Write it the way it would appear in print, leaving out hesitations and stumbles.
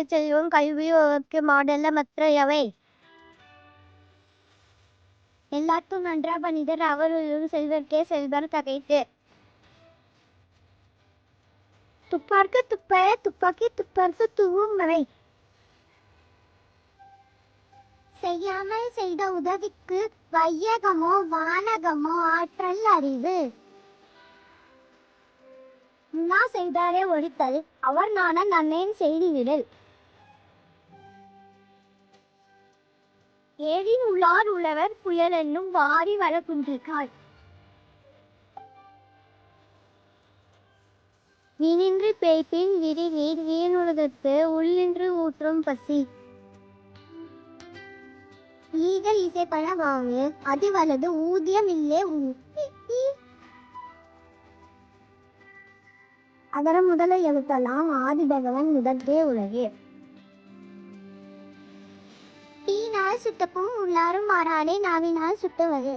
செல்வம் கல்வி மாடல்ல மற்றையவை எல்லாத்தும் நன்றா மனிதர் அவருள்ளும் செல்வர்க்கே செல்வர் தகைத்து துப்பார்க்கு துப்ப துப்பாக்கி துப்பார்க்கு தூவும் வரை செய்யாமல் செய்த உதவிக்கு வையகமோ வானகமோ ஆற்றல் அறிவு உண்ணா செய்தாரே ஒழித்தல் அவர் நாண நன்னேன் செய்திவிடல் ஏரின் உள்ளார் உழவர் புயல் என்னும் வாரி வளகுன்றிக்காய் வீணின்றி பேய்ப்பின் விரி நீர் வீணுலகத்து உள்ளின்று ஊற்றும் பசி ஈக இசைப்பழ வாங்கு அதிவலது ஊதியம் இல்லே அதர முதல எழுத்தலாம் ஆதி பகவன் முதற்றே உலகே தீயினால் சுட்டப்பும் உள்ளாரும் மாறானே நாவினால் சுட்டவது